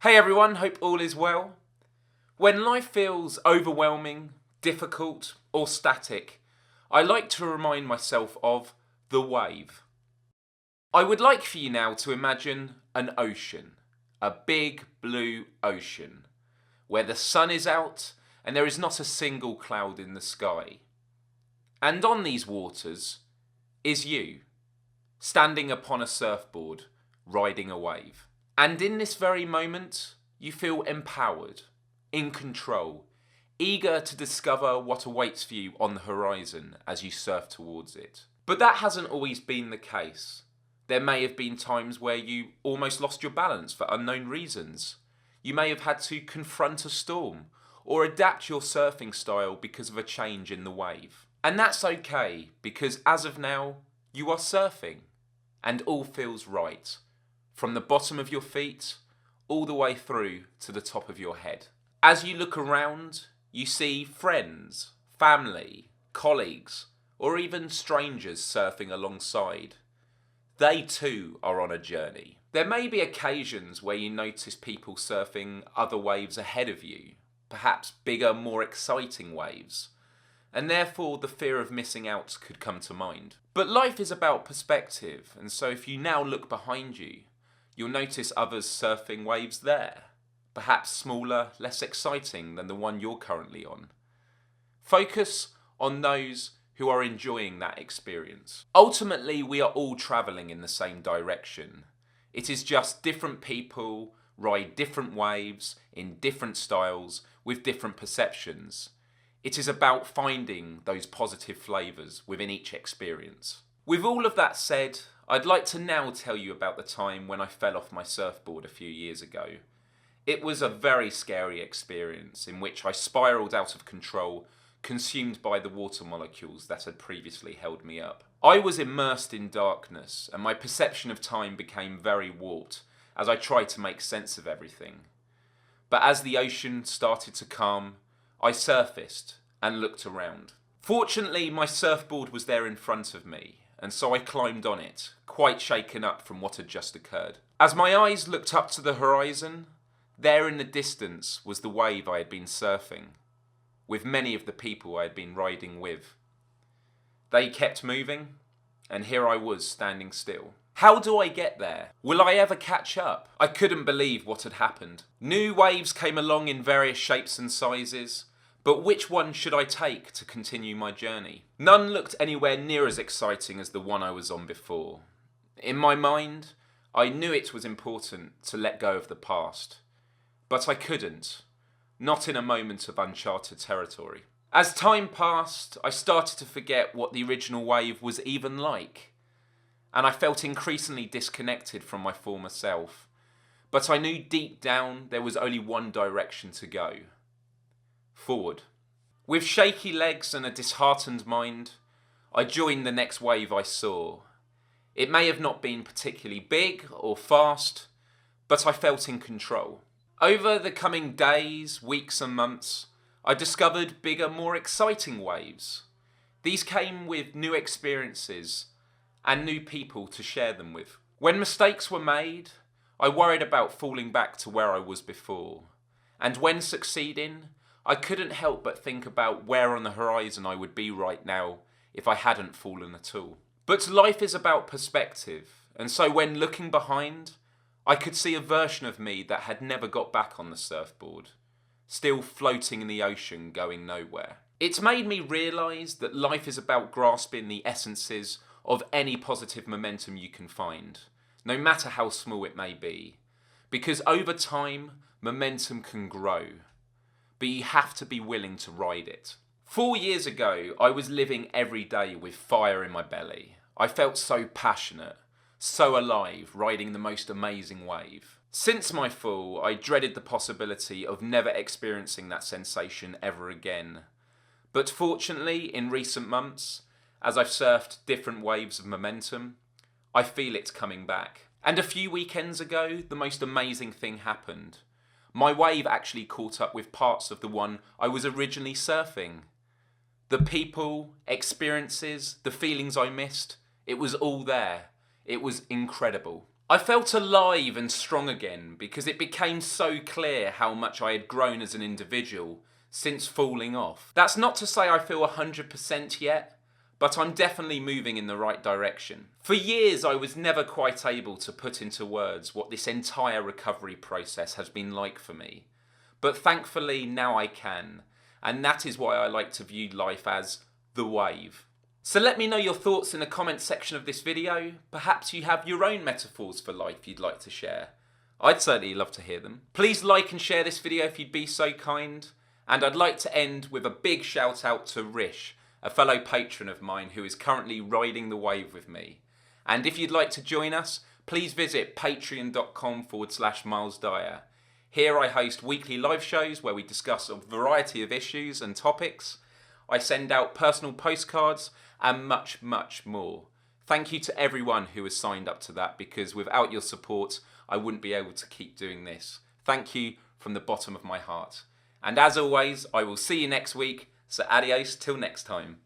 Hey everyone, hope all is well. When life feels overwhelming, difficult, or static, I like to remind myself of the wave. I would like for you now to imagine an ocean, a big blue ocean, where the sun is out and there is not a single cloud in the sky. And on these waters is you, standing upon a surfboard, riding a wave. And in this very moment, you feel empowered, in control, eager to discover what awaits for you on the horizon as you surf towards it. But that hasn't always been the case. There may have been times where you almost lost your balance for unknown reasons. You may have had to confront a storm or adapt your surfing style because of a change in the wave. And that's okay, because as of now, you are surfing, and all feels right. From the bottom of your feet, all the way through to the top of your head. As you look around, you see friends, family, colleagues, or even strangers surfing alongside. They too are on a journey. There may be occasions where you notice people surfing other waves ahead of you, perhaps bigger, more exciting waves, and therefore the fear of missing out could come to mind. But life is about perspective, and so if you now look behind you, you'll notice others surfing waves there, perhaps smaller, less exciting than the one you're currently on. Focus on those who are enjoying that experience. Ultimately, we are all travelling in the same direction. It is just different people ride different waves in different styles with different perceptions. It is about finding those positive flavours within each experience. With all of that said, I'd like to now tell you about the time when I fell off my surfboard a few years ago. It was a very scary experience in which I spiralled out of control, consumed by the water molecules that had previously held me up. I was immersed in darkness, and my perception of time became very warped as I tried to make sense of everything. But as the ocean started to calm, I surfaced and looked around. Fortunately, my surfboard was there in front of me, and so I climbed on it, quite shaken up from what had just occurred. As my eyes looked up to the horizon, there in the distance was the wave I had been surfing, with many of the people I had been riding with. They kept moving, and here I was standing still. How do I get there? Will I ever catch up? I couldn't believe what had happened. New waves came along in various shapes and sizes, but which one should I take to continue my journey? None looked anywhere near as exciting as the one I was on before. In my mind, I knew it was important to let go of the past, but I couldn't, not in a moment of uncharted territory. As time passed, I started to forget what the original wave was even like, and I felt increasingly disconnected from my former self. But I knew deep down there was only one direction to go. Forward. With shaky legs and a disheartened mind, I joined the next wave I saw. It may have not been particularly big or fast, but I felt in control. Over the coming days, weeks and months, I discovered bigger, more exciting waves. These came with new experiences and new people to share them with. When mistakes were made, I worried about falling back to where I was before. And when succeeding, I couldn't help but think about where on the horizon I would be right now if I hadn't fallen at all. But life is about perspective, and so when looking behind, I could see a version of me that had never got back on the surfboard, still floating in the ocean going nowhere. It's made me realise that life is about grasping the essences of any positive momentum you can find, no matter how small it may be, because over time, momentum can grow. But you have to be willing to ride it. 4 years ago, I was living every day with fire in my belly. I felt so passionate, so alive, riding the most amazing wave. Since my fall, I dreaded the possibility of never experiencing that sensation ever again. But fortunately, in recent months, as I've surfed different waves of momentum, I feel it coming back. And a few weekends ago, the most amazing thing happened. My wave actually caught up with parts of the one I was originally surfing. The people, experiences, the feelings I missed, it was all there. It was incredible. I felt alive and strong again because it became so clear how much I had grown as an individual since falling off. That's not to say I feel 100% yet, but I'm definitely moving in the right direction. For years I was never quite able to put into words what this entire recovery process has been like for me. But thankfully now I can, and that is why I like to view life as the wave. So let me know your thoughts in the comments section of this video. Perhaps you have your own metaphors for life you'd like to share. I'd certainly love to hear them. Please like and share this video if you'd be so kind. And I'd like to end with a big shout out to Rish, a fellow patron of mine who is currently riding the wave with me. And if you'd like to join us, please visit patreon.com/Miles Dyer. Here I host weekly live shows where we discuss a variety of issues and topics. I send out personal postcards and much, much more. Thank you to everyone who has signed up to that, because without your support, I wouldn't be able to keep doing this. Thank you from the bottom of my heart. And as always, I will see you next week, so adios till next time.